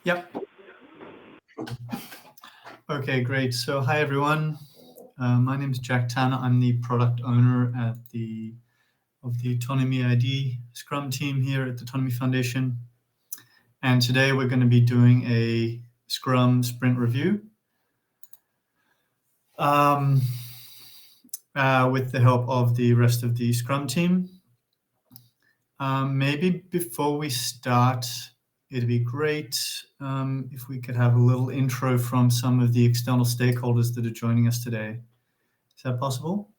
Yep. Okay, great. So hi, everyone. My name is Jack Tanner. I'm the product owner of the Tonomy ID Scrum team here at the Tonomy Foundation. And today we're going to be doing a Scrum sprint review with the help of the rest of the Scrum team. Maybe before we start, it'd be great if we could have a little intro from some of the external stakeholders that are joining us today. Is that possible?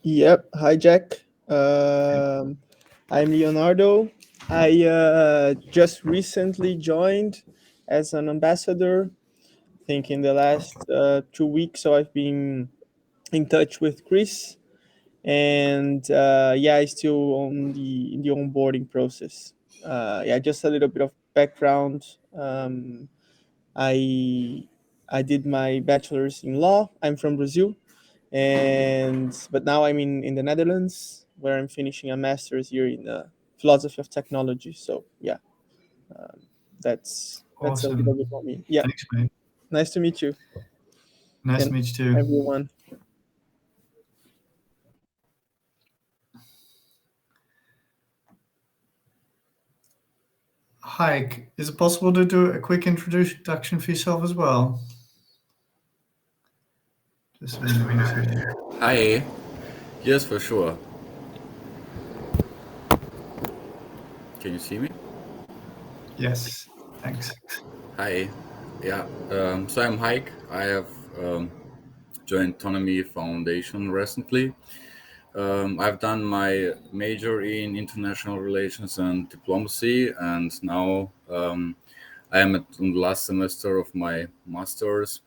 Yep. Hi, Jack. I'm Leonardo. I just recently joined as an ambassador. I think in the last 2 weeks, so I've been in touch with Chris, and yeah, I'm still on the onboarding process. Yeah, just a little bit of background. I I did my bachelor's in law. I'm from Brazil, but now I'm in the Netherlands, where I'm finishing a master's here in philosophy of technology. So yeah, that's a little Awesome. bit about me. Yeah, Thanks, mate. nice to meet you Nice to and meet you too. everyone. Hi, is it possible to do a quick introduction for yourself as well? Just so everyone's here. Hi. Yes, for sure. Can you see me? Yes, thanks. Hi. Yeah. So I'm Hike. I have joined Tonomy Foundation recently. I've done my major in international relations and diplomacy, and now I am in the last semester of my master's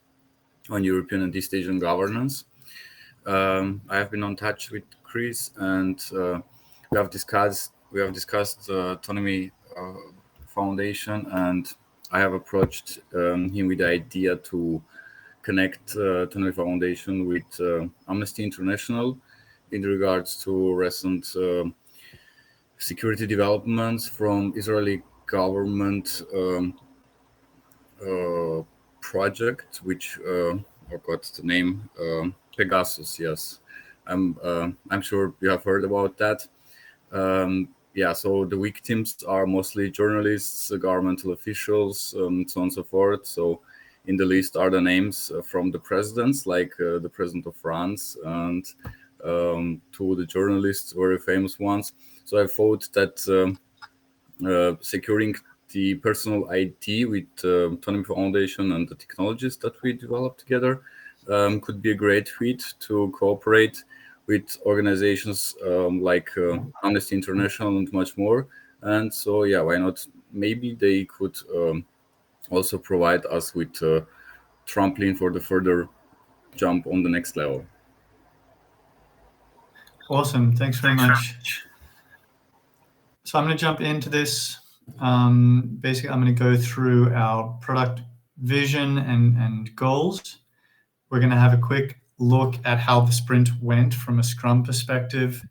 on European and East Asian governance. I have been on touch with Chris, and we have discussed Tonomy Foundation, and I have approached him with the idea to connect Tonomy Foundation with Amnesty International in regards to recent security developments from Israeli government uh, project, which I got the name Pegasus. Yes, I'm sure you have heard about that. Yeah, so the victims are mostly journalists, governmental officials, so on and so forth. So in the list are the names from the presidents, like the president of France and two of the journalists, very famous ones. So I thought that securing the personal ID with Tonomy Foundation and the technologies that we developed together could be a great fit to cooperate with organizations like Amnesty International and much more. And so, yeah, why not? Maybe they could also provide us with a trampoline for the further jump on the next level. Awesome. Thanks very much. So I'm going to jump into this. Basically, I'm going to go through our product vision and goals. We're going to have a quick look at how the sprint went from a Scrum perspective.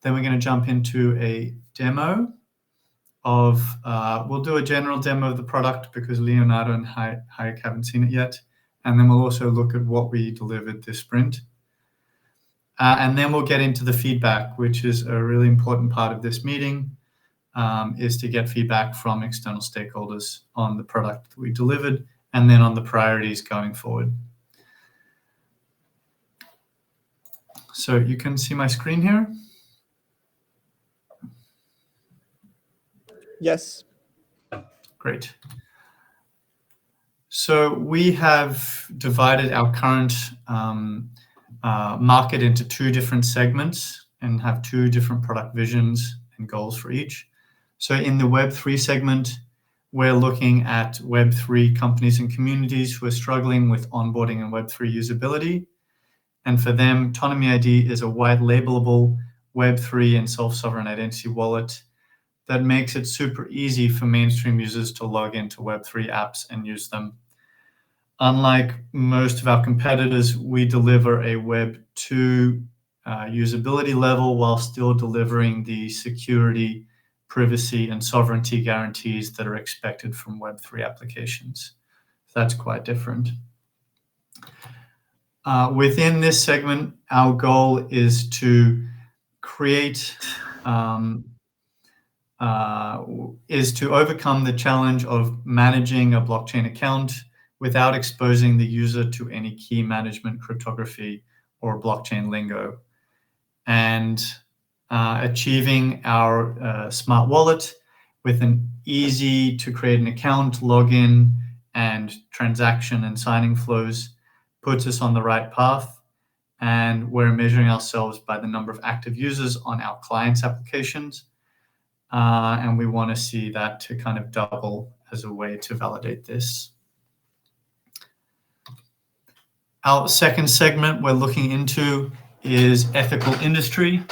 Then we're going to jump into a demo of, we'll do a general demo of the product because Leonardo and Hayek haven't seen it yet. And then we'll also look at what we delivered this sprint. And then we'll get into the feedback, which is a really important part of this meeting, is to get feedback from external stakeholders on the product that we delivered and then on the priorities going forward. So you can see my screen here. Yes. Great. So we have divided our current market into two different segments and have two different product visions and goals for each. So in the Web3 segment, we're looking at Web3 companies and communities who are struggling with onboarding and Web3 usability. And for them, Tonomy ID is a white labelable Web3 and self-sovereign identity wallet that makes it super easy for mainstream users to log into Web3 apps and use them. Unlike most of our competitors, we deliver a Web2 usability level while still delivering the security, privacy, and sovereignty guarantees that are expected from Web3 applications. That's quite different. Within this segment, our goal is to create, is to overcome the challenge of managing a blockchain account without exposing the user to any key management cryptography or blockchain lingo, and achieving our smart wallet with an easy to create an account, login, and transaction and signing flows puts us on the right path. And we're measuring ourselves by the number of active users on our clients' applications. And we want to see that to kind of double as a way to validate this. Our second segment we're looking into is ethical industry.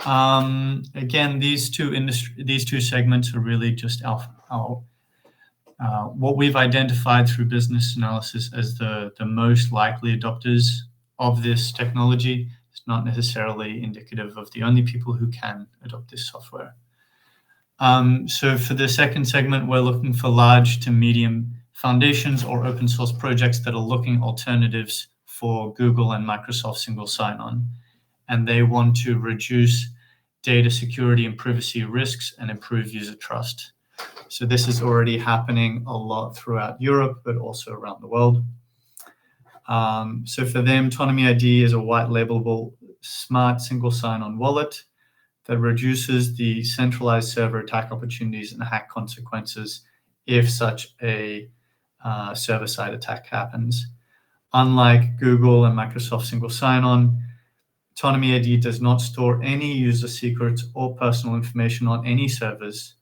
Again, these two segments are really just what we've identified through business analysis as the most likely adopters of this technology. It's not necessarily indicative of the only people who can adopt this software. So for the second segment, we're looking for large to medium foundations or open source projects that are looking alternatives for Google and Microsoft single sign-on. And they want to reduce data security and privacy risks and improve user trust. So this is already happening a lot throughout Europe, but also around the world. So for them, Tonomy ID is a white labelable smart single sign-on wallet that reduces the centralized server attack opportunities and hack consequences if such a server-side attack happens. Unlike Google and Microsoft single sign-on, Tonomy ID does not store any user secrets or personal information on any servers,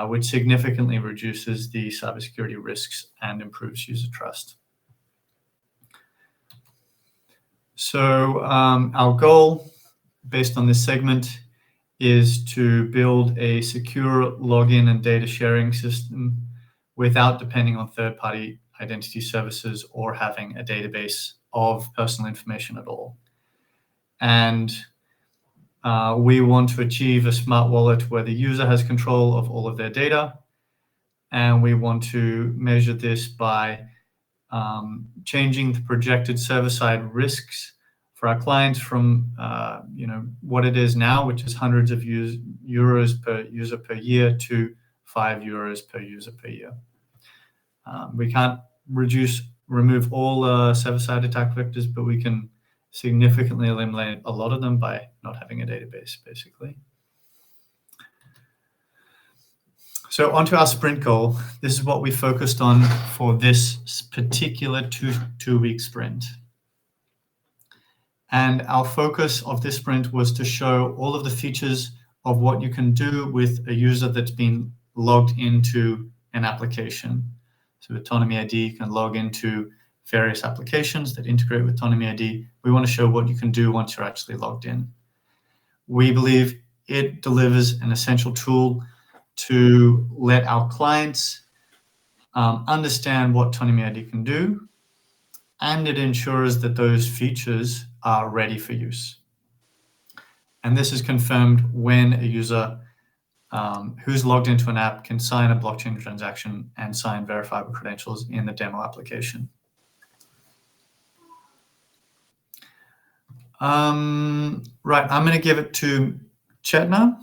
which significantly reduces the cybersecurity risks and improves user trust. So our goal, based on this segment, is to build a secure login and data sharing system without depending on third-party identity services or having a database of personal information at all. And we want to achieve a smart wallet where the user has control of all of their data. And we want to measure this by changing the projected server-side risks for our clients from what it is now, which is hundreds of euros per user per year, to €5 per user per year. We can't remove all server-side attack vectors, but we can significantly eliminate a lot of them by not having a database, basically. So onto our sprint goal. This is what we focused on for this particular two-week sprint. And our focus of this sprint was to show all of the features of what you can do with a user that's been logged into an application. So with Tonomy ID, you can log into various applications that integrate with Tonomy ID. We want to show what you can do once you're actually logged in. We believe it delivers an essential tool to let our clients understand what Tonomy ID can do, and it ensures that those features are ready for use. And this is confirmed when a user who's logged into an app can sign a blockchain transaction and sign verifiable credentials in the demo application. Right, I'm going to give it to Chetna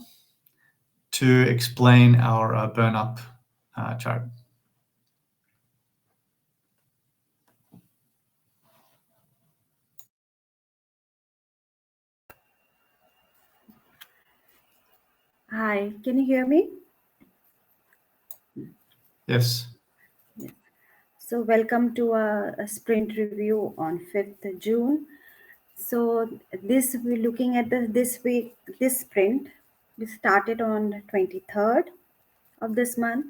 to explain our burn up chart. Hi, can you hear me? Yes. So welcome to a sprint review on 5th June. So we're looking at this sprint. We started on 23rd of this month.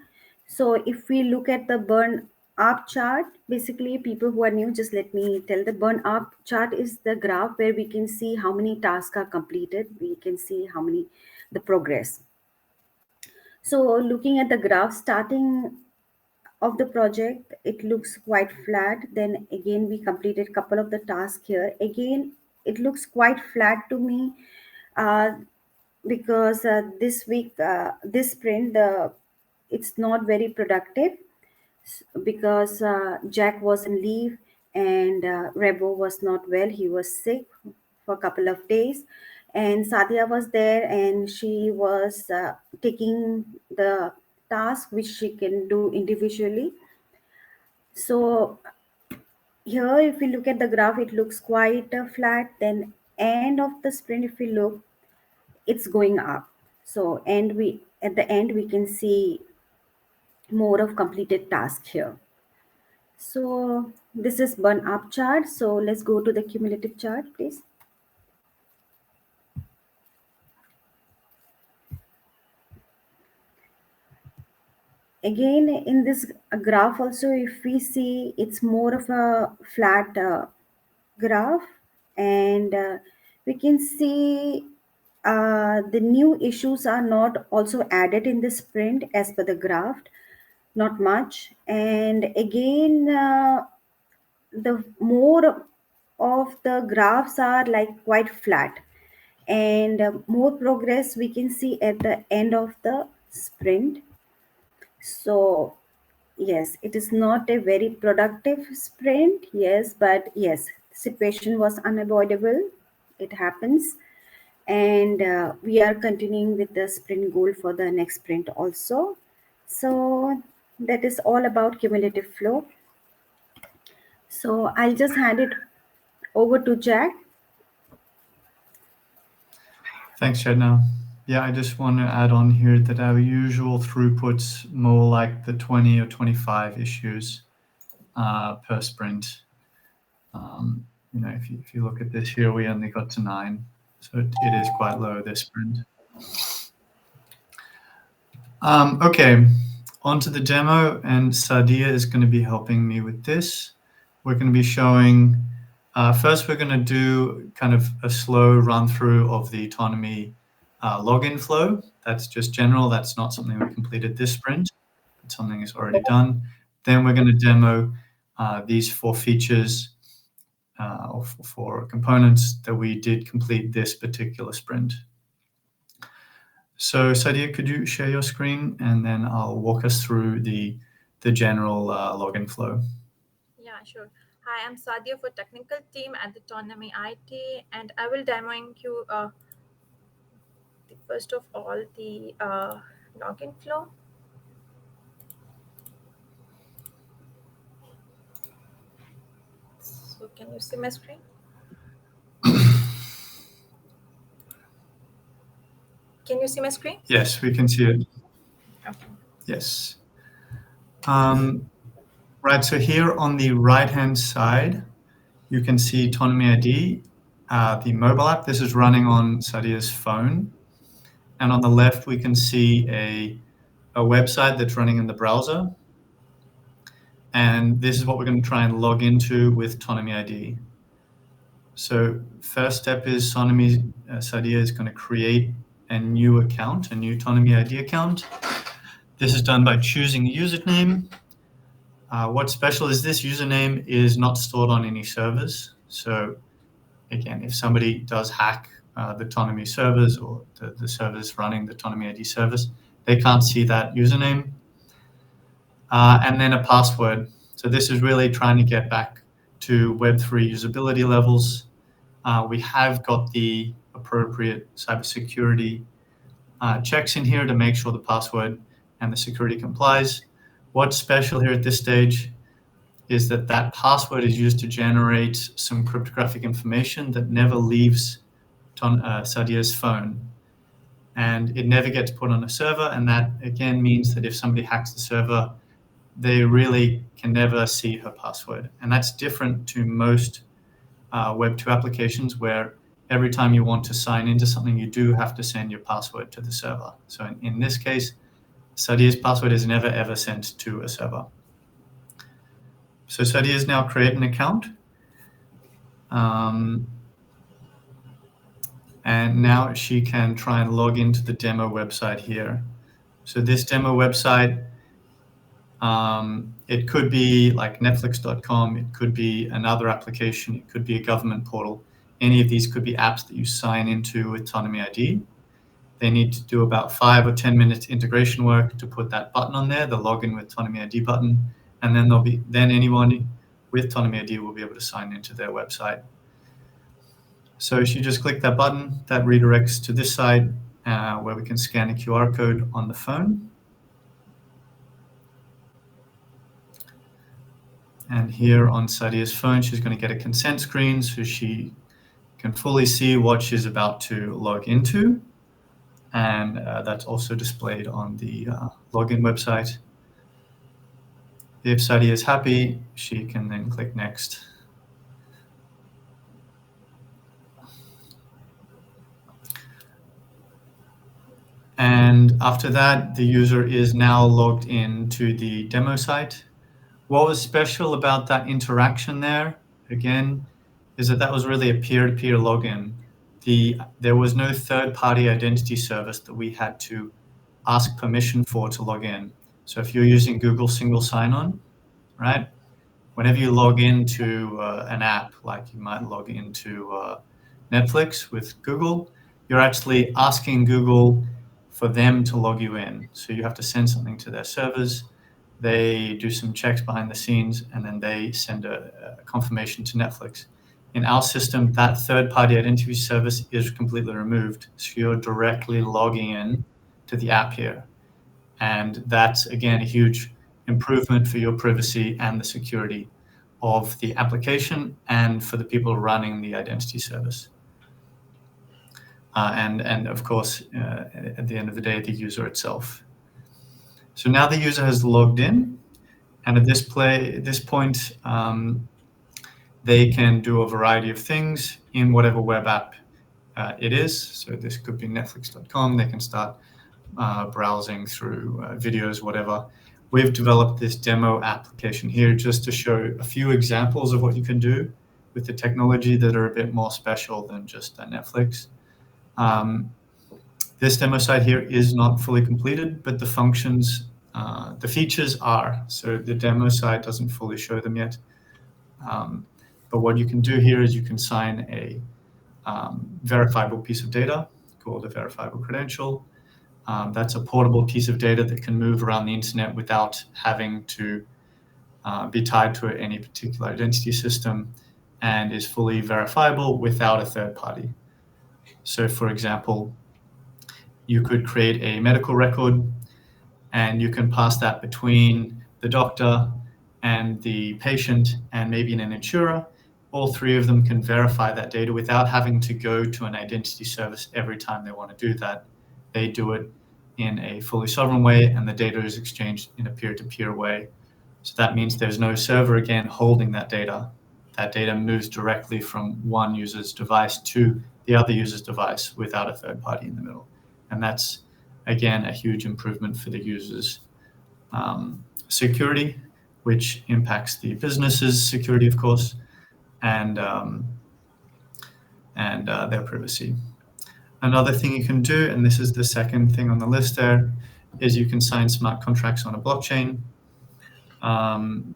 So if we look at the burn up chart, basically people who are new, just let me tell, the burn up chart is the graph where we can see how many tasks are completed. We can see how many, the progress. So looking at the graph starting of the project, it looks quite flat. Then again, we completed a couple of the tasks here. Again, it looks quite flat to me, because this week, this sprint, it's not very productive, because Jack was on leave, and Rebo was not well. He was sick for a couple of days, and Sadia was there, and she was taking the task which she can do individually. So here, if we look at the graph, it looks quite flat. Then end of the sprint, if we look, it's going up. So and we at the end we can see more of completed task here. So this is burn up chart. So let's go to the cumulative chart, please. Again, in this graph also, if we see, it's more of a flat graph, and we can see the new issues are not also added in the sprint as per the graph, not much. And again, the more of the graphs are like quite flat, and more progress we can see at the end of the sprint. So yes, it is not a very productive sprint, yes, but yes, situation was unavoidable, it happens. And we are continuing with the sprint goal for the next sprint also. So that is all about cumulative flow. So I'll just hand it over to Jack. Thanks, Shedna. Yeah, I just want to add on here that our usual throughput's more like the 20 or 25 issues per sprint. If you look at this here, we only got to 9, so it is quite low this sprint. Okay, on to the demo, and Sadia is going to be helping me with this. We're going to be showing, first we're going to do kind of a slow run through of the Tonomy login flow. That's just general, that's not something we completed this sprint, it's something that's already done. Then we're going to demo these 4 features or 4 components that we did complete this particular sprint. So Sadia, could you share your screen, and then I'll walk us through the general login flow. Yeah, sure. Hi, I'm Sadia for technical team at the Tonomy IT, and I will demoing you first of all the login flow. So can you see my screen? Can you see my screen? Yes, we can see it. Okay. Yes. Right, so here on the right-hand side, you can see Tonomy ID, the mobile app. This is running on Sadia's phone. And on the left, we can see a website that's running in the browser. And this is what we're going to try and log into with Tonomy ID. So first step is Sadia is going to create a new account, a new Tonomy ID account. This is done by choosing a username. What's special is this username is not stored on any servers. So again, if somebody does hack the Tonomy servers, or the servers running the Tonomy ID service, they can't see that username. And then a password. So this is really trying to get back to Web3 usability levels. We have got the appropriate cybersecurity checks in here to make sure the password and the security complies. What's special here at this stage is that password is used to generate some cryptographic information that never leaves Sadia's phone. And it never gets put on a server, and that again means that if somebody hacks the server, they really can never see her password. And that's different to most Web2 applications, where every time you want to sign into something, you do have to send your password to the server. So in this case, Sadia's password is never ever sent to a server. So Sadia is now create an account. And now she can try and log into the demo website here. So this demo website, it could be like netflix.com, it could be another application, it could be a government portal. any of these could be apps that you sign into with Tonomy ID. They need to do about 5 or 10 minutes integration work to put that button on there, the login with Tonomy ID button, and then anyone with Tonomy ID will be able to sign into their website. So if you just click that button, that redirects to this side where we can scan a QR code on the phone. And here on Sadia's phone, she's going to get a consent screen so she can fully see what she's about to log into. And that's also displayed on the login website. If Sadia is happy, she can then click next. And after that, the user is now logged into the demo site. What was special about that interaction there, again, is that was really a peer-to-peer login. There was no third-party identity service that we had to ask permission for to log in. So if you're using Google single sign-on, right, whenever you log into an app, like you might log into Netflix with Google, you're actually asking Google for them to log you in. So you have to send something to their servers. They do some checks behind the scenes, and then they send a confirmation to Netflix. In our system, that third-party identity service is completely removed. So you're directly logging in to the app here. And that's, again, a huge improvement for your privacy and the security of the application and for the people running the identity service. And of course, at the end of the day, the user itself. So now the user has logged in, and at this point, they can do a variety of things in whatever web app it is. So this could be netflix.com. They can start browsing through videos, whatever. We've developed this demo application here just to show a few examples of what you can do with the technology that are a bit more special than just Netflix. This demo site here is not fully completed, but the functions, the features are. So the demo site doesn't fully show them yet. But what you can do here is you can sign a verifiable piece of data called a verifiable credential. That's a portable piece of data that can move around the internet without having to be tied to any particular identity system, and is fully verifiable without a third party. So for example, you could create a medical record, and you can pass that between the doctor and the patient and maybe an insurer. All three of them can verify that data without having to go to an identity service every time they want to do that. They do it in a fully sovereign way, and the data is exchanged in a peer-to-peer way. So that means there's no server, again, holding that data. That data moves directly from one user's device to the other user's device without a third party in the middle. And that's, again, a huge improvement for the user's security, which impacts the business's security, of course, and their privacy. Another thing you can do, and this is the second thing on the list there, is you can sign smart contracts on a blockchain.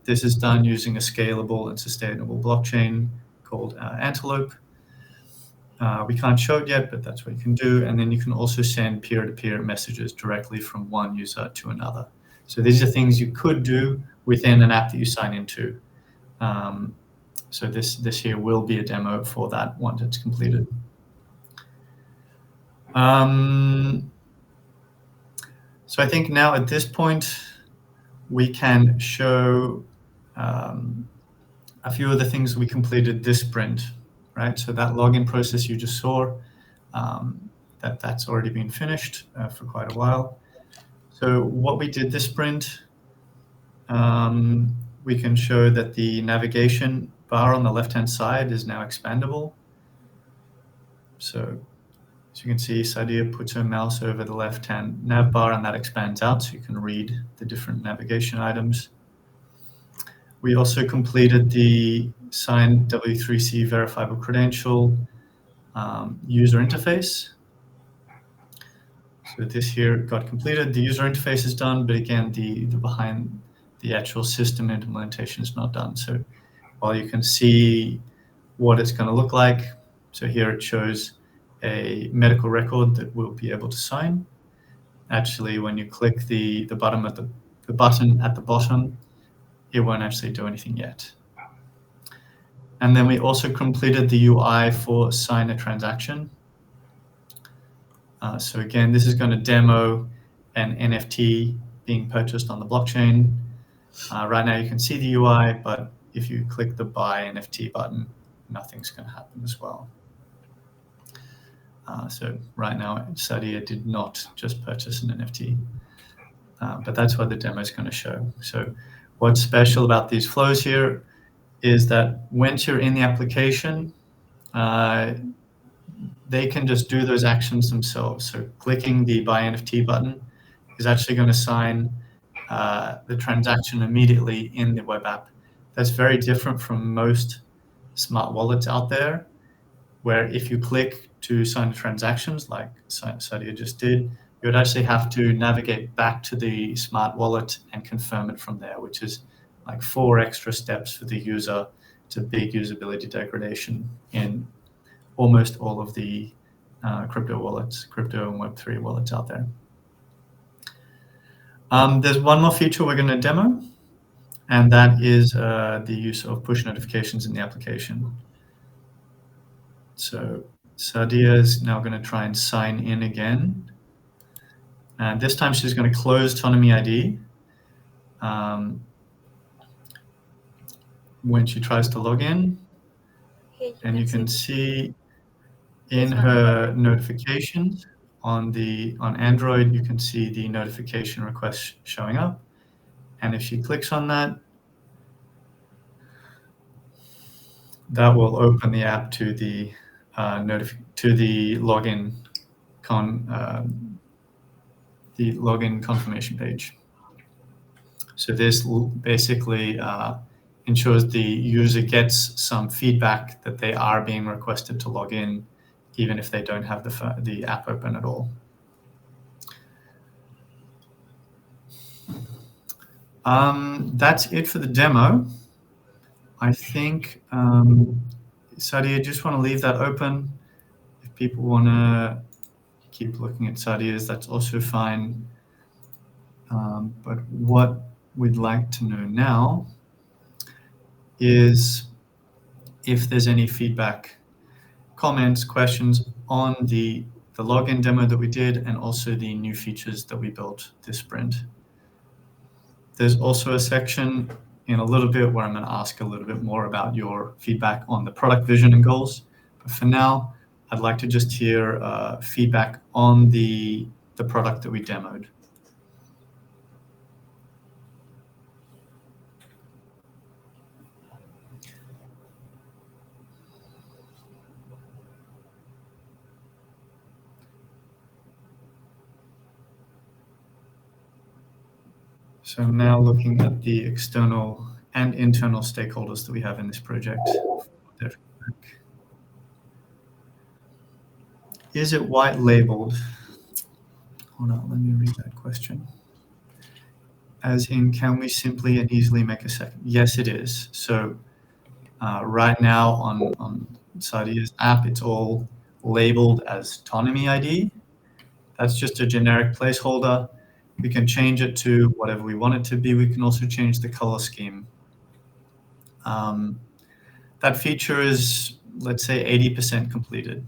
This is done using a scalable and sustainable blockchain called Antelope. We can't show it yet, but that's what you can do. And then you can also send peer-to-peer messages directly from one user to another. So these are things you could do within an app that you sign into. So this here will be a demo for that once it's completed. So I think now at this point, we can show a few of the things we completed this sprint, right? So that login process you just saw, that's already been finished for quite a while. So what we did this sprint, we can show that the navigation bar on the left-hand side is now expandable. So as you can see, Sadia puts her mouse over the left-hand nav bar, and that expands out so you can read the different navigation items. We also completed the signed W3C verifiable credential user interface. So this here got completed. The user interface is done, but again, the behind the actual system implementation is not done. So while you can see what it's going to look like, So here it shows a medical record that we'll be able to sign. Actually, when you click the button at the button at the bottom, it won't actually do anything yet. And then we also completed the UI for sign a transaction. So again, this is going to demo an NFT being purchased on the blockchain. Right now you can see the UI, but if you click the buy NFT button, nothing's going to happen as well. So right now, Sadia did not just purchase an NFT, but that's what the demo is going to show. So what's special about these flows here is that once you're in the application, they can just do those actions themselves. So clicking the buy NFT button is actually going to sign the transaction immediately in the web app. That's very different from most smart wallets out there, where if you click to sign the transactions, like Sadia just did, you would actually have to navigate back to the smart wallet and confirm it from there, which is like 4 extra steps for the user. It's a big usability degradation in almost all of the crypto wallets, crypto and Web3 wallets out there. There's one more feature we're going to demo, and that is the use of push notifications in the application. So Sadia is now going to try and sign in again. And this time she's going to close Tonomy ID. When she tries to log in, and you can see in her notifications on Android, you can see the notification request showing up. And if she clicks on that, that will open the app to the login confirmation page. So this basically ensures the user gets some feedback that they are being requested to log in, even if they don't have the app open at all. That's it for the demo. I think, Sadia, just want to leave that open. If people want to keep looking at Sadia's, that's also fine. But what we'd like to know now is if there's any feedback, comments, questions on the login demo that we did, and also the new features that we built this sprint. There's also a section in a little bit where I'm going to ask a little bit more about your feedback on the product vision and goals. But for now, I'd like to just hear feedback on the product that we demoed. So I'm now looking at the external and internal stakeholders that we have in this project. Is it white labeled? Hold on, let me read that question. As in, can we simply and easily make a second? Yes, it is. So right now on Sadia's app, it's all labeled as Tonomy ID. That's just a generic placeholder. We can change it to whatever we want it to be. We can also change the color scheme. That feature is, let's say, 80% completed.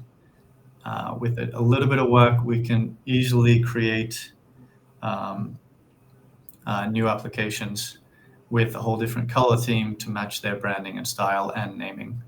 With a little bit of work, we can easily create new applications with a whole different color theme to match their branding and style and naming.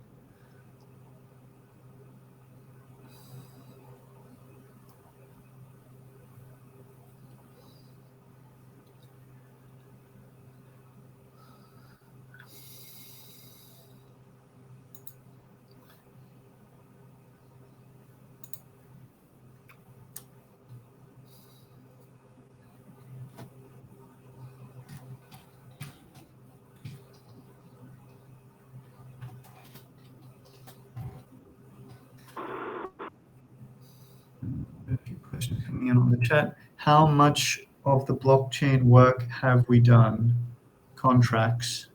A few questions coming in on the chat. How much of the blockchain work have we done? Contracts.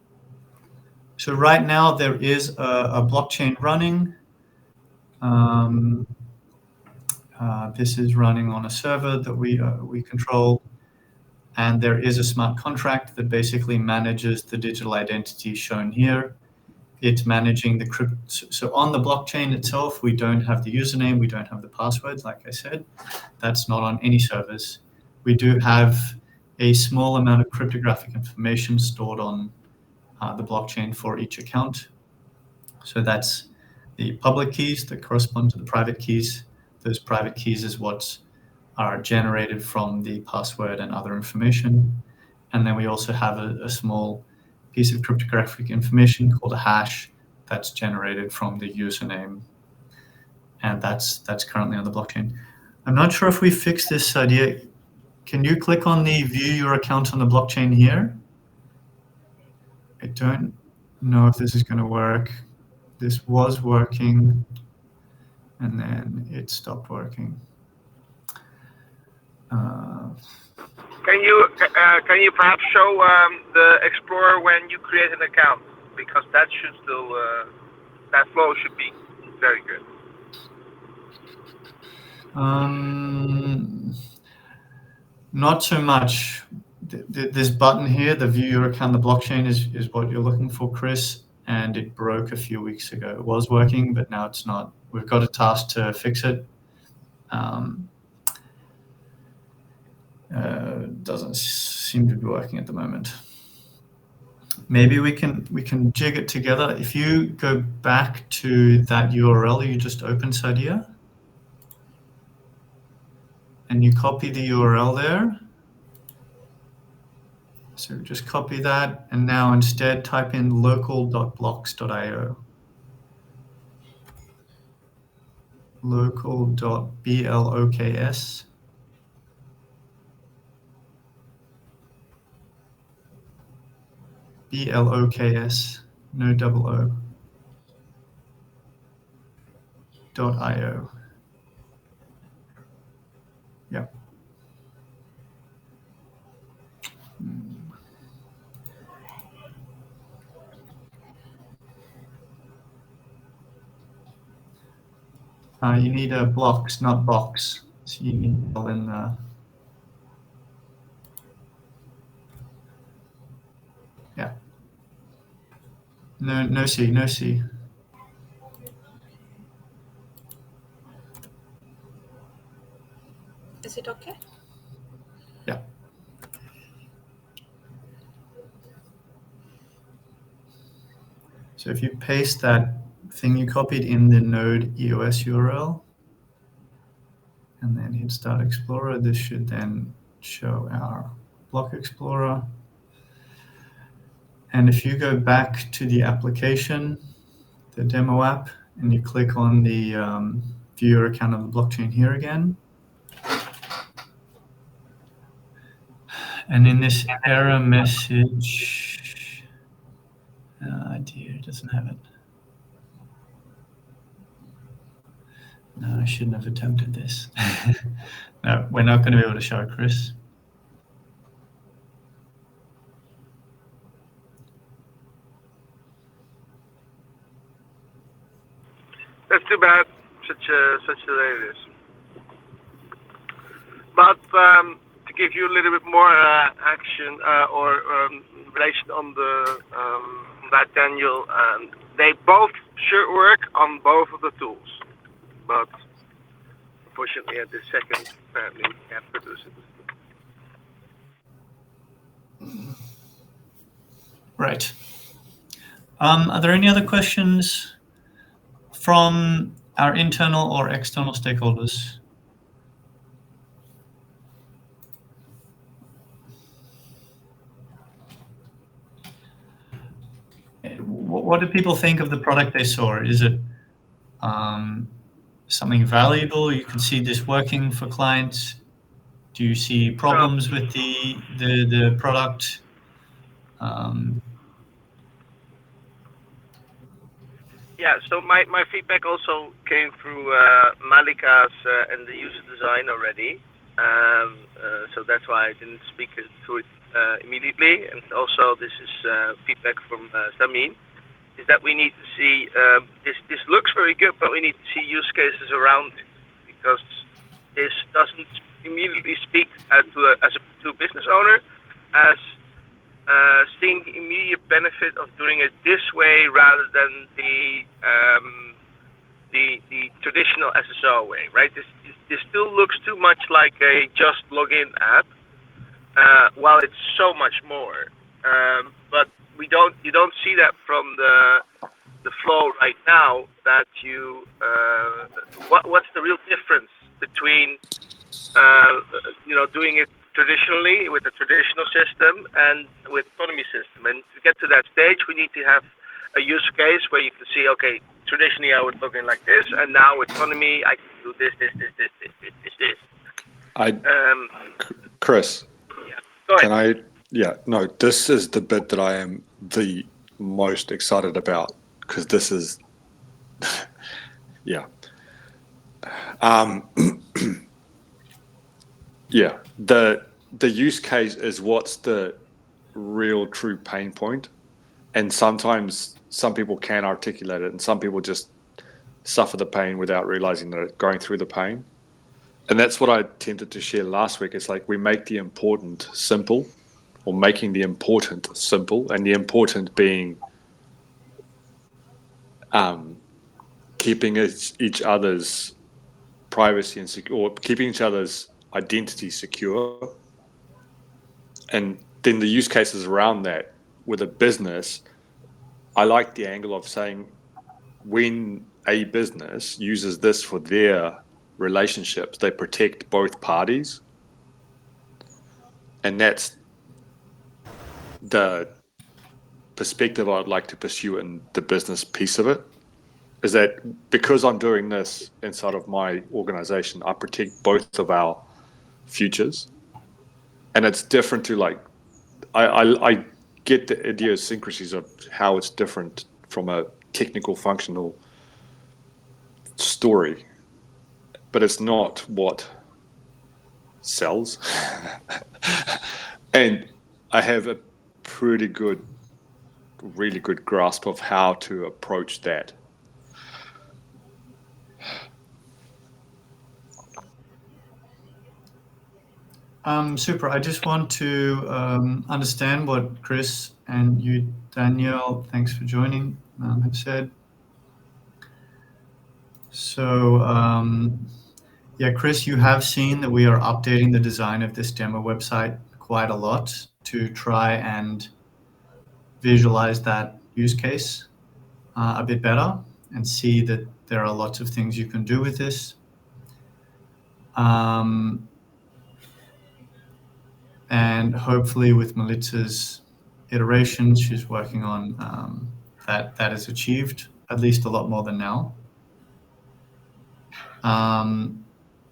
So right now there is a blockchain running. This is running on a server that we control, and there is a smart contract that basically manages the digital identity shown here. It's managing the so on the blockchain itself, we don't have the username, we don't have the password, like I said. That's not on any servers. We do have a small amount of cryptographic information stored on the blockchain for each account. So that's the public keys that correspond to the private keys. Those private keys is what are generated from the password and other information. And then we also have a small piece of cryptographic information called a hash that's generated from the username. And that's currently on the blockchain. I'm not sure if we fixed this idea. Can you click on the view your account on the blockchain here? I don't know if this is going to work. This was working, and then it stopped working. Can you perhaps show the Explorer when you create an account, because that should still that flow should be very good. Not so much. This button here, the view your account on the blockchain, is what you're looking for, Chris, and it broke a few weeks ago. It was working, but now it's not. We've got a task to fix it. Doesn't seem to be working at the moment. Maybe we can jig it together. If you go back to that URL you just opened, Sadia, and you copy the URL there. So just copy that, and now instead type in local.blocks.io. Local.blocks. BLOKS, no double O. .io. Yep. You need a blocks, not box. So you need to fill in yeah. No C, no C. Is it okay? Yeah. So if you paste that thing you copied in the node EOS URL, and then hit Start Explorer, this should then show our Block Explorer. And if you go back to the application, the demo app, and you click on the view your account on the blockchain here again, and in this error message, dear, it doesn't have it. No, I shouldn't have attempted this. No, we're not going to be able to show it, Chris. That's too bad. Such a day it is. But to give you a little bit more action or relation on the that, Daniel, they both should work on both of the tools, but unfortunately at this second apparently can't produce it. Right. Are there any other questions from our internal or external stakeholders? What do people think of the product they saw? Is it something valuable? You can see this working for clients. Do you see problems with the product? Yeah, so my feedback also came through Malika's and the user design already. So that's why I didn't speak through it immediately. And also this is feedback from Samin. is that we need to see this looks very good, but we need to see use cases around it, because this doesn't immediately speak to a business owner as seeing the immediate benefit of doing it this way rather than the traditional SSO way, right? This still looks too much like a just login app, while it's so much more. But you don't see that from the flow right now. That what's the real difference between doing it traditionally with a traditional system and with Tonomy system? And to get to that stage, we need to have a use case where you can see, okay, traditionally I would log in like this, and now with Tonomy I can do this. Chris, Yeah. Go ahead. can I? Yeah, no, this is the bit that I am the most excited about, because this is, yeah. Yeah, the use case is what's the real true pain point, and sometimes some people can articulate it, and some people just suffer the pain without realizing that they're going through the pain. And that's what I attempted to share last week. It's like we make the important simple, or making the important simple, and the important being keeping each other's privacy and secure, or keeping each other's identity secure. And then the use cases around that with a business, I like the angle of saying when a business uses this for their relationships, they protect both parties. And that's the perspective I'd like to pursue in the business piece of it, is that because I'm doing this inside of my organization, I protect both of our futures. And it's different to like, I get the idiosyncrasies of how it's different from a technical functional story, but it's not what sells. And I have a really good grasp of how to approach that. Super. I just want to understand what Chris and you, Danielle, thanks for joining, have said. So, yeah, Chris, you have seen that we are updating the design of this demo website quite a lot to try and visualize that use case a bit better and see that there are lots of things you can do with this. And hopefully with Melitza's iterations, she's working on that is achieved, at least a lot more than now.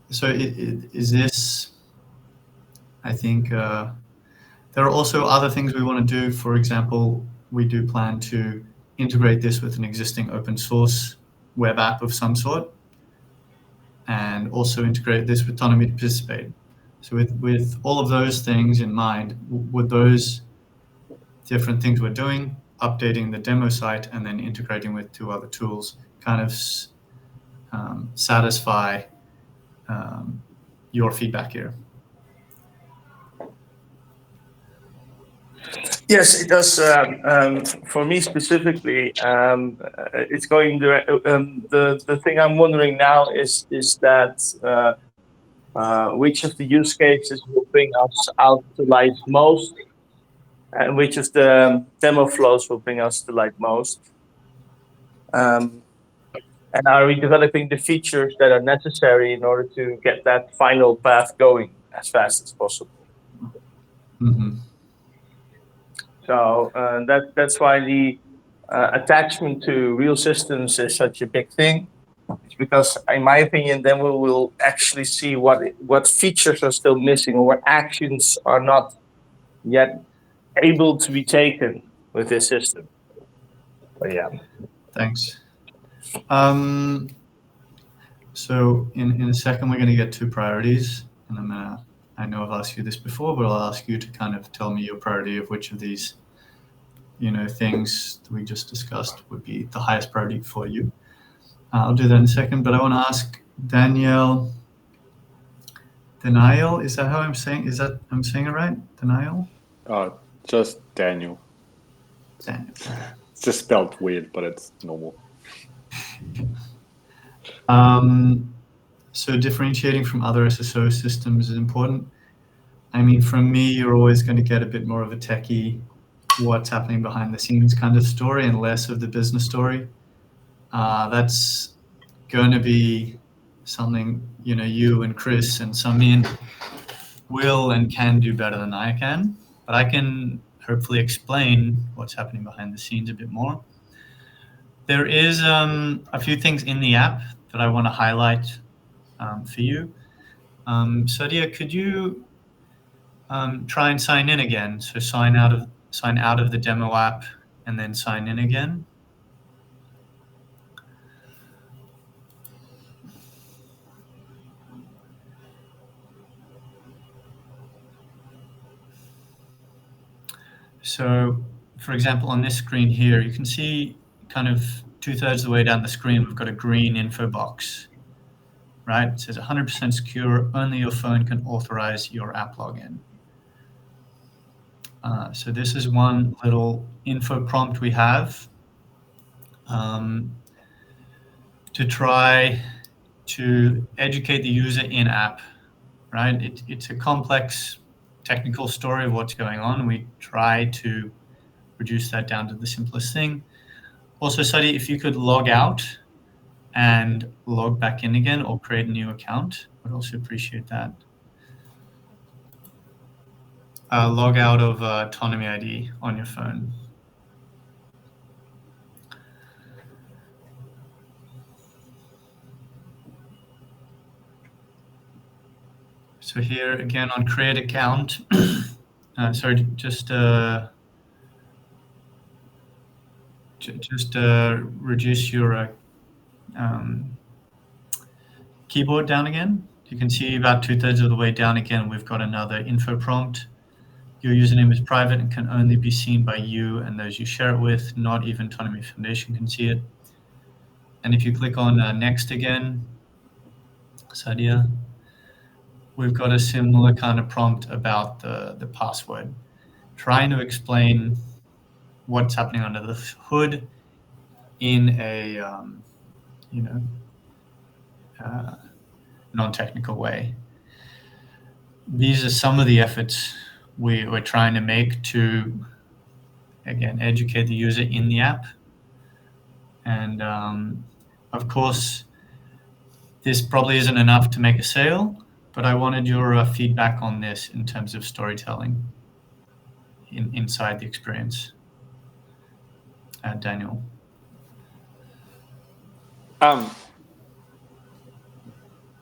So is this, I think, there are also other things we want to do. For example, we do plan to integrate this with an existing open source web app of some sort, and also integrate this with Tonomy to participate. So with all of those things in mind, would those different things we're doing, updating the demo site and then integrating with 2 other tools, kind of satisfy your feedback here? Yes, it does. For me specifically, it's going direct. The thing I'm wondering now is that which of the use cases will bring us out to light most, and which of the demo flows will bring us to light most. And are we developing the features that are necessary in order to get that final path going as fast as possible? Mm-hmm. So that's why the attachment to real systems is such a big thing. It's because, in my opinion, then we will actually see what features are still missing, or what actions are not yet able to be taken with this system. But yeah. Thanks. So in a second, we're going to get to priorities, and I know I've asked you this before, but I'll ask you to kind of tell me your priority of which of these things that we just discussed would be the highest priority for you. I'll do that in a second, but I want to ask Daniel. Denial, is that how I'm saying? I'm saying it right? Denial? Just Daniel. Daniel. It's just spelled weird, but it's normal. So differentiating from other SSO systems is important. I mean, from me, you're always going to get a bit more of a techie, what's happening behind the scenes kind of story, and less of the business story. That's going to be something, you and Chris and Samin will and can do better than I can, but I can hopefully explain what's happening behind the scenes a bit more. There is a few things in the app that I want to highlight for you. Sadia, could you try and sign in again? So sign out of the demo app and then sign in again. So, for example, on this screen here, you can see kind of 2/3 of the way down the screen, we've got a green info box, right? It says 100% secure, only your phone can authorize your app login. So this is one little info prompt we have to try to educate the user in app, right? It's a complex technical story of what's going on. We try to reduce that down to the simplest thing. Also, Sadi, if you could log out and log back in again or create a new account, I'd also appreciate that. Log out of Tonomy ID on your phone. So here again on create account, sorry, just reduce your keyboard down again. You can see about 2/3 of the way down again, we've got another info prompt. Your username is private and can only be seen by you and those you share it with. Not even Tonomy Foundation can see it. And if you click on next again, Sadia, we've got a similar kind of prompt about the password, trying to explain what's happening under the hood in a non-technical way. These are some of the efforts we're trying to make to, again, educate the user in the app. And of course, this probably isn't enough to make a sale, but I wanted your feedback on this in terms of storytelling inside the experience. Daniel.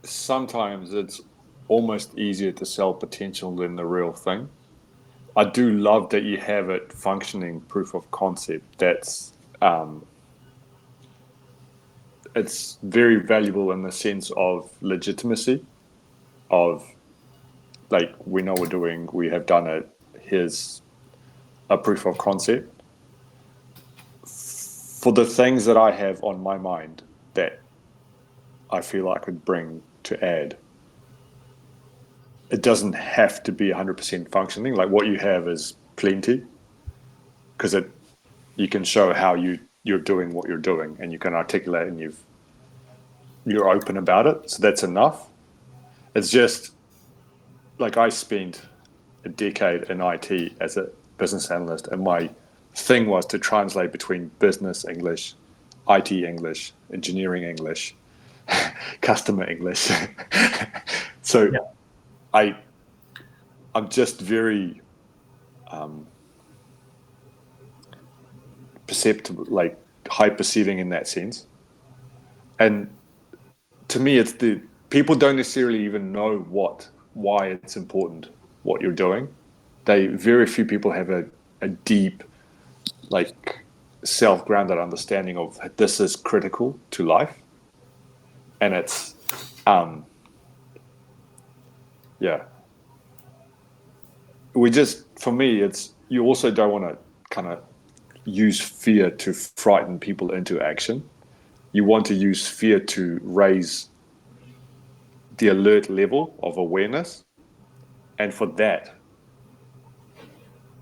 Sometimes it's almost easier to sell potential than the real thing. I do love that you have it functioning proof of concept. That's it's very valuable in the sense of legitimacy of, like, we know we're doing, we have done it, here's a proof of concept. For the things that I have on my mind that I feel I could bring to add, it doesn't have to be 100% functioning. Like, what you have is plenty, because you can show how you're doing what you're doing, and you can articulate, and you're open about it. So that's enough. It's just like, I spent a decade in IT as a business analyst, and my thing was to translate between business English, IT English, engineering English, customer English. So yeah. I'm just very perceptive, like high perceiving in that sense. And to me, it's the people don't necessarily even know why it's important what you're doing. Very few people have a deep, like, self-grounded understanding of this is critical to life. And it's for me, it's, you also don't want to kind of use fear to frighten people into action. You want to use fear to raise the alert level of awareness. And for that,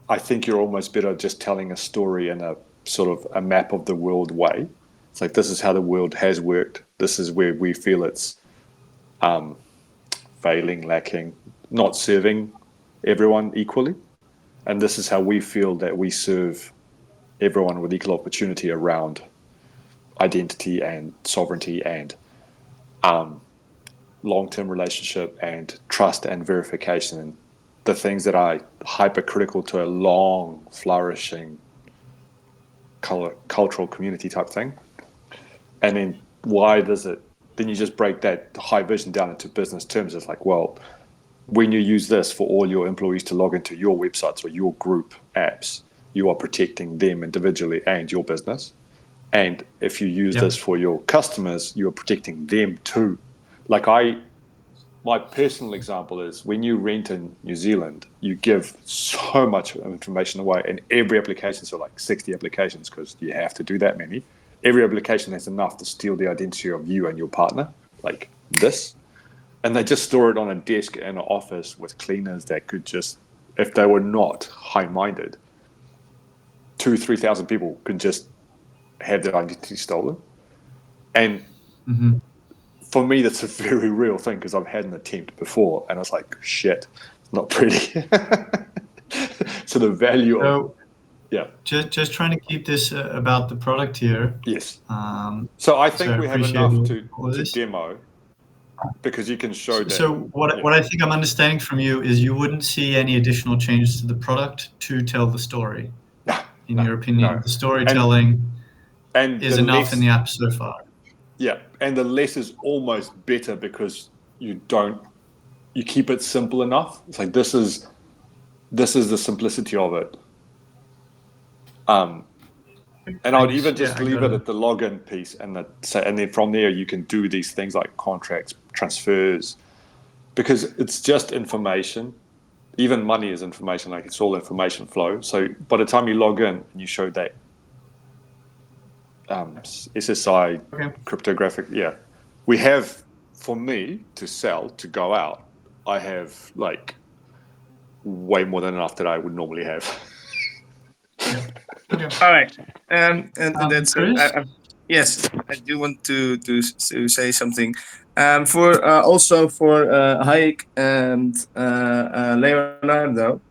I think you're almost better just telling a story in a sort of a map of the world way. It's like, this is how the world has worked. This is where we feel it's failing, lacking, not serving everyone equally. And this is how we feel that we serve everyone with equal opportunity around identity and sovereignty and long-term relationship and trust and verification, and the things that are hypercritical to a long, flourishing cultural community type thing. And then why does it, then you just break that high vision down into business terms. It's like, well, when you use this for all your employees to log into your websites or your group apps, you are protecting them individually and your business. And if you use this for your customers, you're protecting them too. Like my personal example is when you rent in New Zealand, you give so much information away, and every application, so like 60 applications, because you have to do that many. Every application has enough to steal the identity of you and your partner, like this. And they just store it on a desk in an office with cleaners that could just, if they were not high-minded, 2,000-3,000 people could just have their identity stolen. And for me, that's a very real thing, because I've had an attempt before, and I was like, shit, not pretty. So the value of... Yeah. Just trying to keep this about the product here. Yes. So I think we have enough to this demo, because you can show that. So what I think I'm understanding from you is you wouldn't see any additional changes to the product to tell the story. In your opinion, the storytelling is enough in the app so far. Yeah, and the less is almost better, because you keep it simple enough. It's like, this is the simplicity of it. And I would even just leave it at the login piece, and then from there you can do these things like contracts, transfers, because it's just information. Even money is information, like it's all information flow. So by the time you log in and you show that SSI cryptographic, we have, for me to sell, to go out, I have like way more than enough that I would normally have. All right, and that's yes, I do want to say something. For also for Hayek and Leonardo,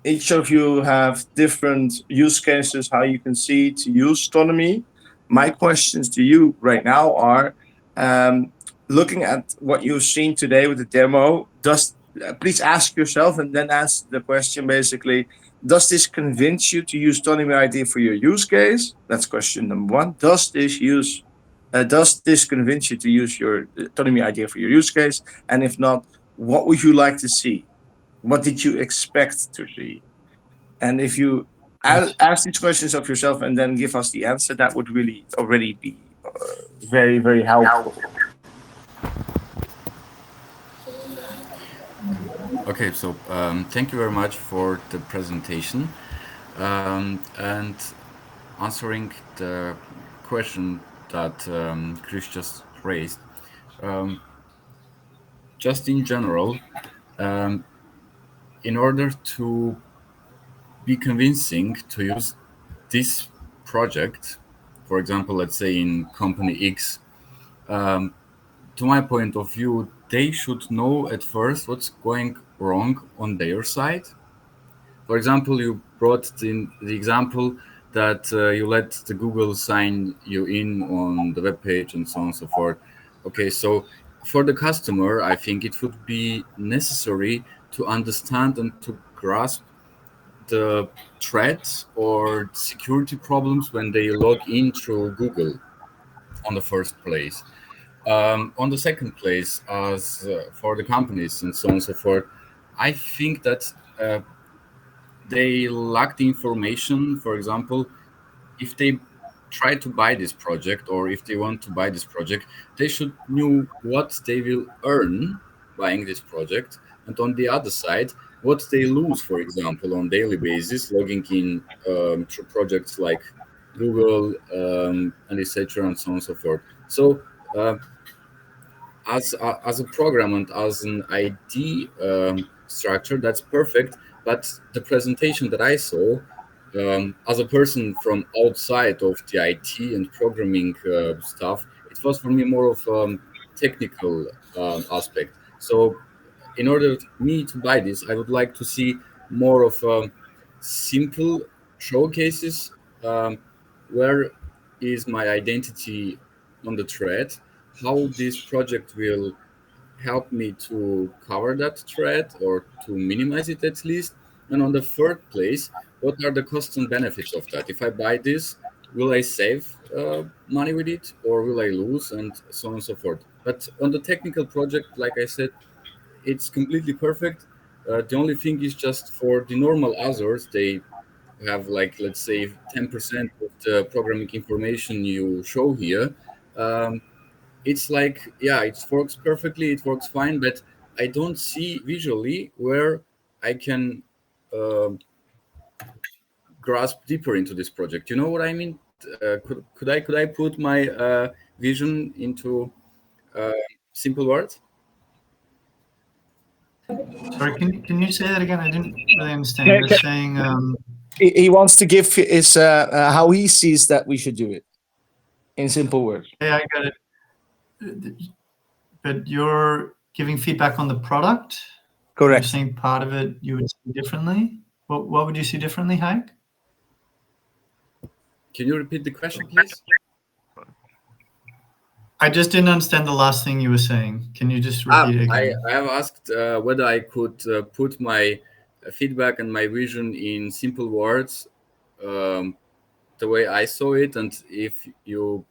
each of you have different use cases how you can see to use Tonomy. My questions to you right now are, looking at what you've seen today with the demo, please ask yourself and then ask the question basically, does this convince you to use Tonomy ID for your use case? That's question number one. Does this convince you to use your Tonomy ID for your use case? And if not, what would you like to see? What did you expect to see? And if you ask these questions of yourself and then give us the answer, that would really already be very, very helpful. Okay, so thank you very much for the presentation, and answering the question that Chris just raised. Just in general, in order to be convincing to use this project, for example, let's say in company X, to my point of view, they should know at first what's going wrong on their side. For example, you brought in the example that you let the Google sign you in on the web page and so on and so forth. Okay, so for the customer, I think it would be necessary to understand and to grasp the threats or security problems when they log in through Google on the first place. On the second place, as for the companies and so on and so forth, I think that they lack the information. For example, if they try to buy this project or if they want to buy this project, they should know what they will earn buying this project, and on the other side, what they lose, for example, on daily basis, logging in to projects like Google and etc. and so on and so forth. So as a program and as an ID structure, that's perfect. But the presentation that I saw, as a person from outside of the IT and programming stuff, it was for me more of technical aspect. So in order me to buy this, I would like to see more of simple showcases. Where is my identity on the thread? How this project will help me to cover that thread or to minimize it at least. And on the third place, what are the costs and benefits of that? If I buy this, will I save money with it or will I lose, and so on and so forth. But on the technical project, like I said, it's completely perfect. The only thing is just for the normal others, they have like, let's say, 10% of the programming information you show here. It's like, yeah, it works perfectly, it works fine, but I don't see visually where I can grasp deeper into this project. You know what I mean? Could I put my vision into simple words? Sorry, can you say that again? I didn't really understand. You're saying He wants to give his how he sees that we should do it in simple words. yeah, I got it. But you're giving feedback on the product. You're Correct. saying part of it you would see differently. What would you see differently, Hank? Can you repeat the question, please? I just didn't understand the last thing you were saying. Can you just repeat it again? I have asked whether I could put my feedback and my vision in simple words, the way I saw it, and if you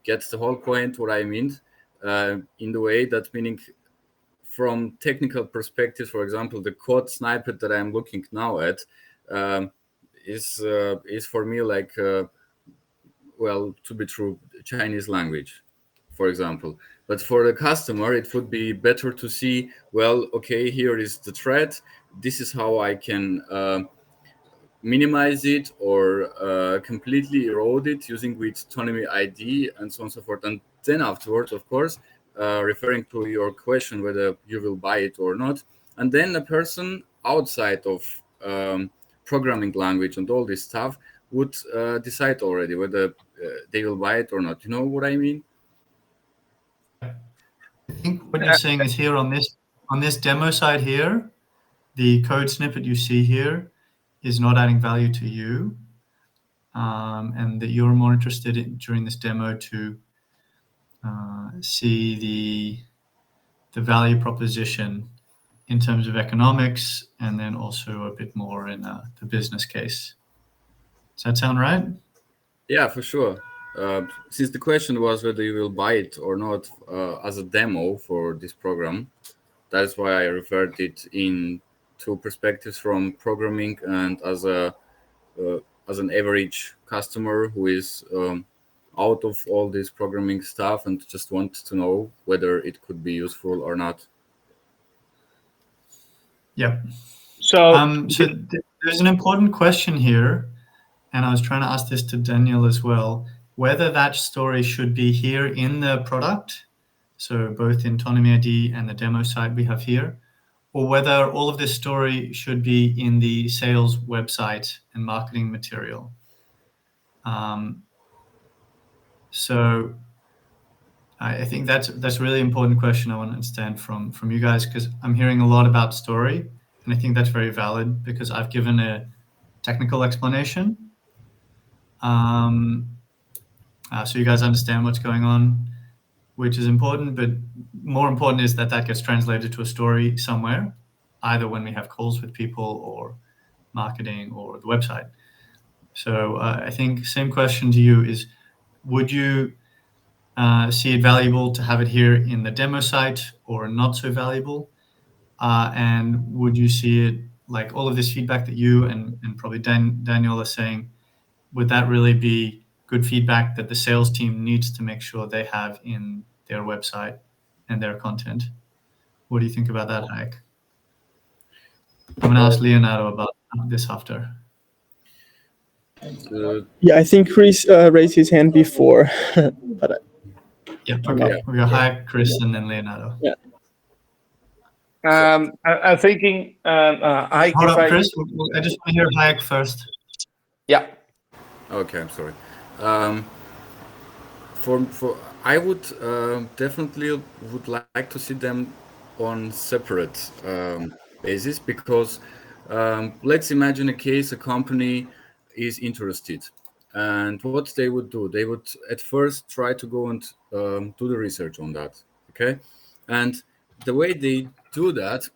get the whole point, what I mean, in the way that, meaning from technical perspective, for example, the code snippet that I'm looking now at is for me like, well, to be true, Chinese language, for example. But for the customer, it would be better to see, well, okay, here is the thread. This is how I can minimize it or completely erode it using with Tonomy ID and so on and so forth. And then afterwards, of course, referring to your question whether you will buy it or not, and then a person outside of programming language and all this stuff would decide already whether they will buy it or not. You know what I mean? I think what you're saying is here on this demo side here, the code snippet you see here is not adding value to you, and that you're more interested in during this demo to see the value proposition in terms of economics, and then also a bit more in the business case. Does that sound right? Yeah, for sure. Since the question was whether you will buy it or not as a demo for this program, that's why I referred it in two perspectives, from programming and as an average customer who is out of all this programming stuff and just want to know whether it could be useful or not. Yeah. So, There's an important question here, and I was trying to ask this to Daniel as well, whether that story should be here in the product, so both in Tonomy ID and the demo site we have here, or whether all of this story should be in the sales website and marketing material. So I think that's a really important question I want to understand from you guys, because I'm hearing a lot about story, and I think that's very valid because I've given a technical explanation. So you guys understand what's going on, which is important, but more important is that gets translated to a story somewhere, either when we have calls with people or marketing or the website. So I think same question to you is, would you see it valuable to have it here in the demo site or not so valuable? And would you see it, like all of this feedback that you and probably Daniel are saying, would that really be good feedback that the sales team needs to make sure they have in their website and their content? What do you think about that, Hayek? I'm going to ask Leonardo about this after. Yeah, I think Chris raised his hand before, but Yeah, okay. We got Hayek, Chris, and then Leonardo. Yeah. I'm thinking. I Hold up, Chris. I just want to hear Hayek first. Yeah. Okay, I'm sorry. For I would definitely would like to see them on separate basis, because let's imagine a case, a company is interested, and what they would do, they would at first try to go and do the research on that, okay, and the way they do that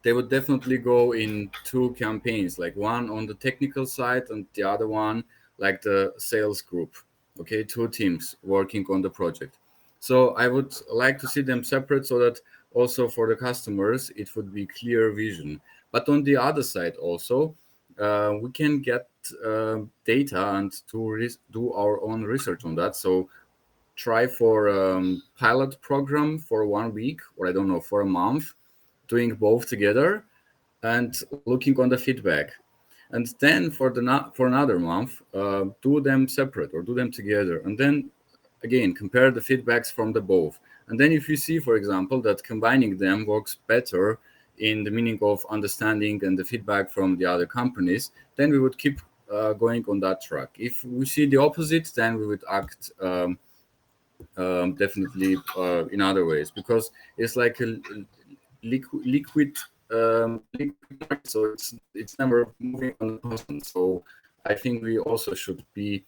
they would definitely go in two campaigns, like one on the technical side and the other one like the sales group. Okay, two teams working on the project. So I would like to see them separate, so that also for the customers it would be clear vision. But on the other side also, we can get data and to do our own research on that. So try for pilot program for 1 week, or I don't know, for a month, doing both together and looking on the feedback. And then for another month, do them separate or do them together, and then again compare the feedbacks from the both. And then if you see, for example, that combining them works better in the meaning of understanding and the feedback from the other companies, then we would keep going on that track. If we see the opposite, then we would act definitely in other ways, because it's like a liquid so it's never moving on the person. So I think we also should be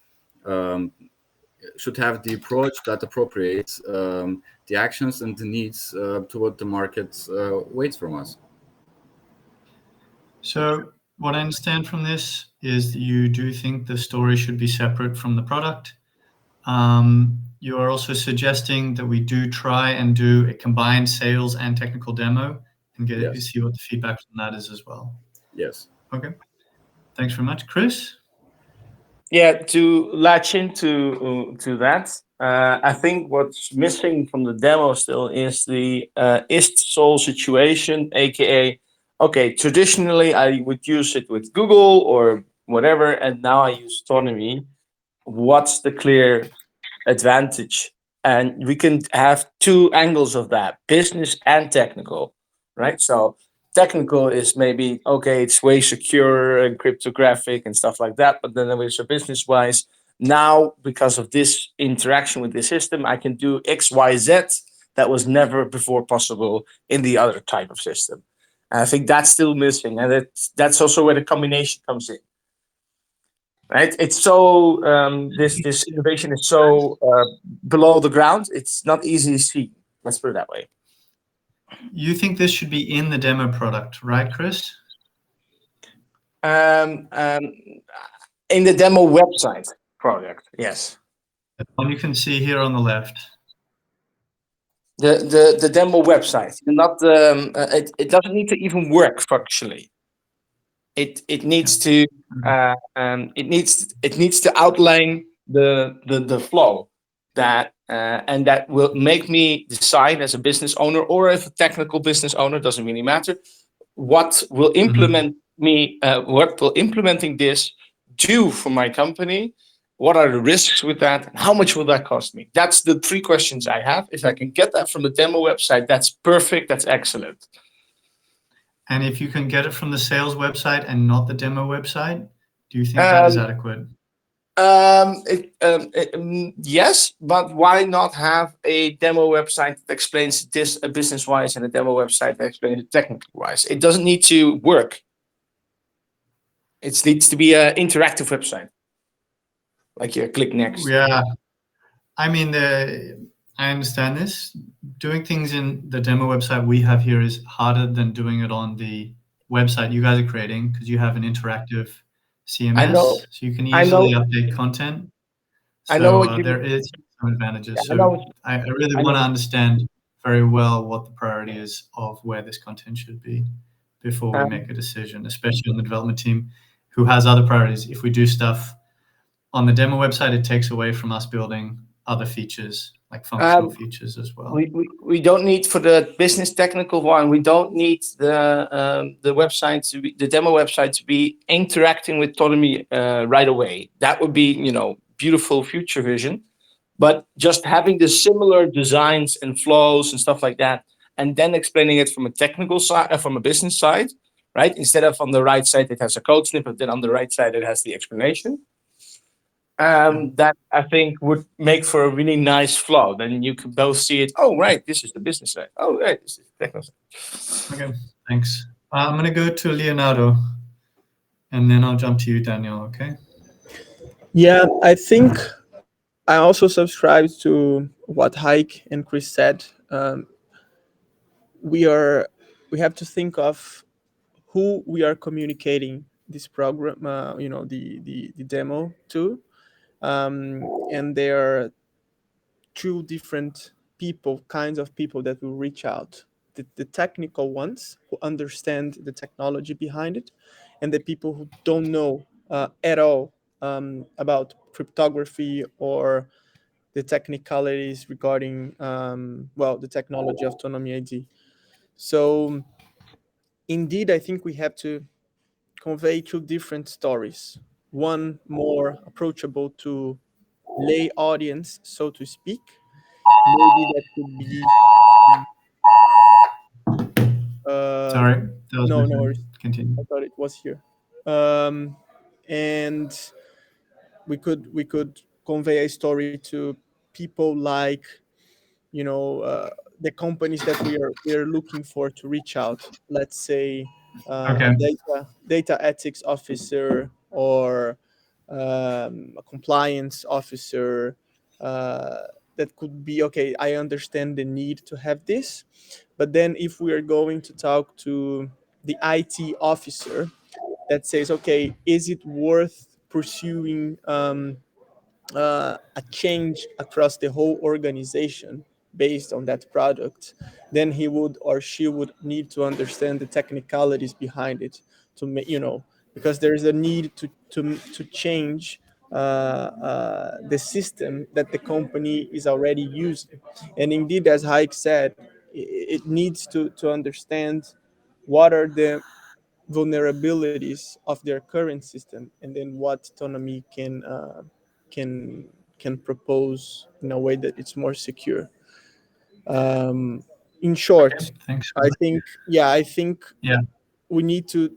should have the approach that appropriates the actions and the needs to what the market waits from us. So what I understand from this is that you do think the story should be separate from the product. You are also suggesting that we do try and do a combined sales and technical demo and see what the feedback from that is as well. Yes. Okay. Thanks very much, Chris. Yeah, to latch into that, I think what's missing from the demo still is the ist-sol situation, aka, okay, traditionally I would use it with Google or whatever, and now I use Tonomy. What's the clear advantage? And we can have two angles of that, business and technical, right? So technical is maybe, okay, it's way secure and cryptographic and stuff like that. But then there's a business wise, now because of this interaction with the system, I can do X, Y, Z that was never before possible in the other type of system. And I think that's still missing. And that's also where the combination comes in. Right, it's so this innovation is so below the ground. It's not easy to see. Let's put it that way. You think this should be in the demo product, right, Chris? In the demo website product, yes. The one you can see here on the left. The demo website, not it doesn't need to even work functionally. It needs to it needs to outline the flow that and that will make me decide as a business owner, or if a technical business owner, doesn't really matter, what will implement what will implementing this do for my company, what are the risks with that, and how much will that cost me? That's the three questions I have. If I can get that from the demo website, that's perfect, that's excellent. And if you can get it from the sales website and not the demo website, do you think that is adequate? Yes, but why not have a demo website that explains this business-wise and a demo website that explains it technical-wise? It doesn't need to work. It needs to be an interactive website. Like you click next. Yeah. I mean, I understand this. Doing things in the demo website we have here is harder than doing it on the website you guys are creating, because you have an interactive CMS, so you can easily update content. So I know there is some advantages. Yeah, so I really want to understand very well what the priority is of where this content should be before we make a decision, especially on the development team who has other priorities. If we do stuff on the demo website, it takes away from us building other features like functional features as well? We don't need, for the business technical one, we don't need the website to be, the demo website to be interacting with Tonomy right away. That would be, beautiful future vision. But just having the similar designs and flows and stuff like that, and then explaining it from a technical side, from a business side, right? Instead of on the right side it has a code snippet, then on the right side it has the explanation. That I think would make for a really nice flow. Then you could both see it. Oh, right, this is the business side. Oh, right, this is the technical side. Okay, thanks. I'm going to go to Leonardo, and then I'll jump to you, Daniel, okay? Yeah, I think I also subscribe to what Heike and Chris said. We have to think of who we are communicating this program, the demo to, and there are two different kinds of people that will reach out. The technical ones who understand the technology behind it, and the people who don't know at all about cryptography or the technicalities regarding the technology of Tonomy ID. So indeed, I think we have to convey two different stories. One more approachable to lay audience, so to speak. Maybe that could be. Sorry, that was no worries. Continue. I thought it was here. And we could convey a story to people like, the companies that we are looking for to reach out. Let's say Okay. a data ethics officer or a compliance officer. That could be okay. I understand the need to have this, but then if we are going to talk to the IT officer that says, okay, is it worth pursuing a change across the whole organization based on that product, then he would or she would need to understand the technicalities behind it to make, because there's a need to change the system that the company is already using. And indeed, as Heike said, it needs to understand what are the vulnerabilities of their current system, and then what Tonomy can propose in a way that it's more secure. In short, Okay, thanks. I think Yeah. we need to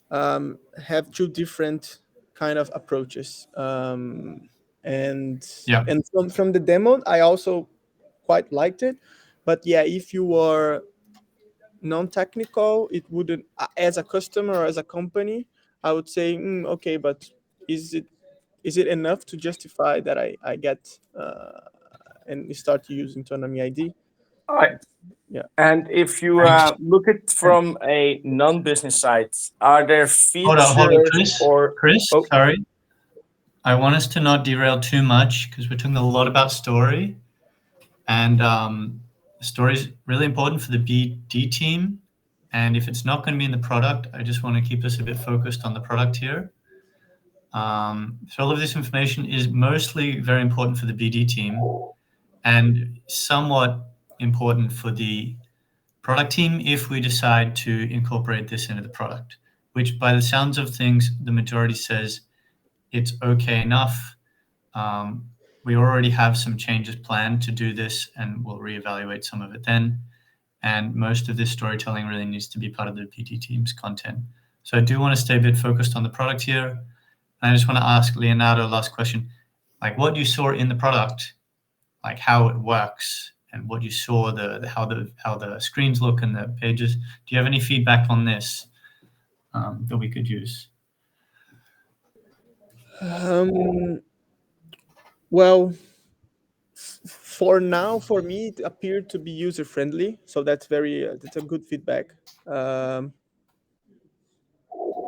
have two different kind of approaches. And Yeah. from the demo, I also quite liked it. But yeah, if you are non-technical, it wouldn't, as a customer or as a company, I would say, okay, but is it enough to justify that I get and start using Tonomy ID? All right. Yeah. And if you look at from a non-business side, are there features Hold on, Chris. or Chris, sorry. I want us to not derail too much because we're talking a lot about story, and story is really important for the BD team. And if it's not going to be in the product, I just want to keep us a bit focused on the product here. So all of this information is mostly very important for the BD team and somewhat important for the product team if we decide to incorporate this into the product, which by the sounds of things, the majority says it's okay enough. We already have some changes planned to do this, and we'll reevaluate some of it then. And most of this storytelling really needs to be part of the BD team's content. So I do want to stay a bit focused on the product here. And I just want to ask Leonardo, last question, like what you saw in the product, like how it works and what you saw, how the screens look and the pages. Do you have any feedback on this that we could use? Well, for now, for me, it appeared to be user friendly, so that's that's a good feedback.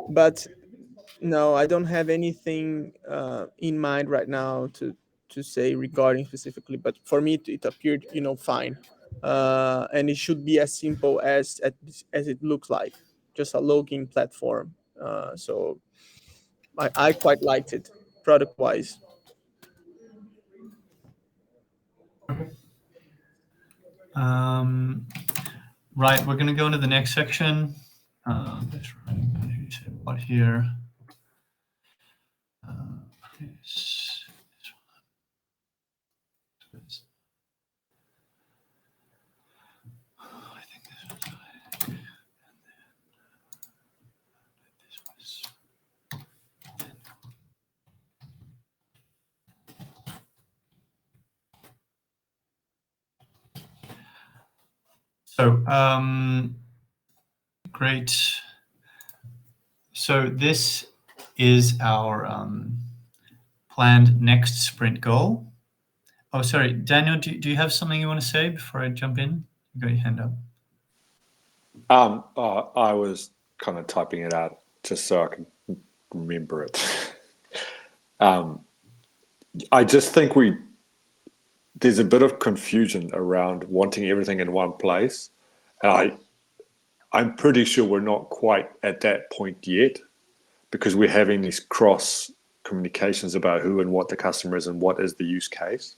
But no, I don't have anything in mind right now to say regarding specifically. But for me, it appeared, fine, and it should be as simple as it looks like, just a login platform. So I quite liked it product wise. Right, we're going to go into the next section. What here? This one. I think this was. And then this was. So, great. So this is our planned next sprint goal. Oh, sorry, Daniel, do you have something you want to say before I jump in? You got your hand up. I was kind of typing it out just so I can remember it. I just think there's a bit of confusion around wanting everything in one place. And I'm pretty sure we're not quite at that point yet, because we're having these cross communications about who and what the customer is and what is the use case.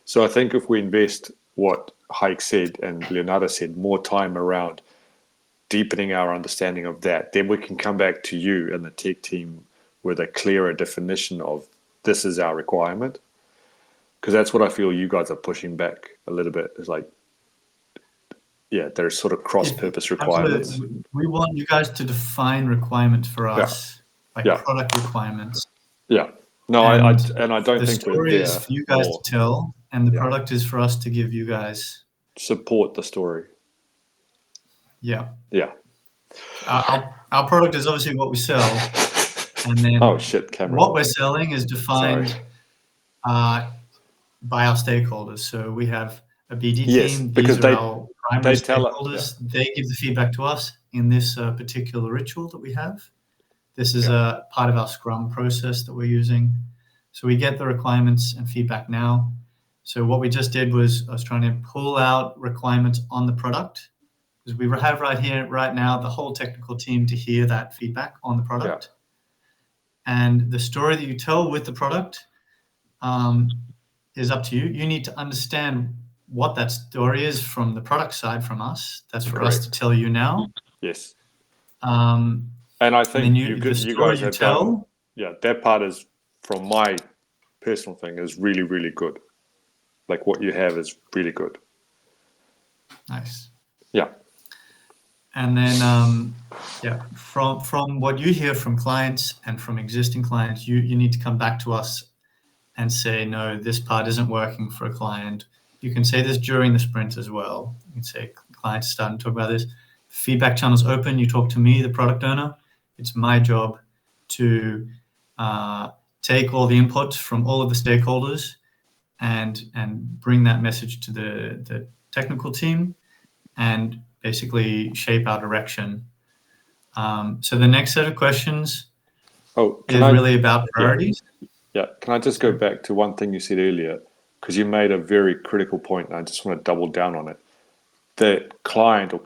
So I think if we invest what Heike said and Leonardo said, more time around deepening our understanding of that, then we can come back to you and the tech team with a clearer definition of this is our requirement. Because that's what I feel you guys are pushing back a little bit. It's like, yeah, there's sort of cross-purpose requirements. Absolutely. We want you guys to define requirements for us, like product requirements. Yeah. No, I don't think the story is for you guys to tell, and the product is for us to give you guys support the story. Yeah. Yeah. Our product is obviously what we sell, and then what we're selling is defined by our stakeholders. So we have a BD team. These are our primary stakeholders. They give the feedback to us in this particular ritual that we have. This is a part of our Scrum process that we're using. So we get the requirements and feedback now. So what we just did was I was trying to pull out requirements on the product, because we have right now the whole technical team to hear that feedback on the product. And the story that you tell with the product is up to you. You need to understand what that story is from the product side from us. That's for us to tell you now. Yes. And I think you guys have done, that part is, from my personal thing, is really, really good. Like what you have is really good. Nice. Yeah. And then, from what you hear from clients and from existing clients, you need to come back to us and say, no, this part isn't working for a client. You can say this during the sprint as well. You can say, clients starting to talk about this. Feedback channel's open. You talk to me, the product owner. It's my job to take all the input from all of the stakeholders and bring that message to the technical team and basically shape our direction. So the next set of questions is really about priorities. Yeah, can I just go back to one thing you said earlier? Because you made a very critical point, and I just want to double down on it. The client or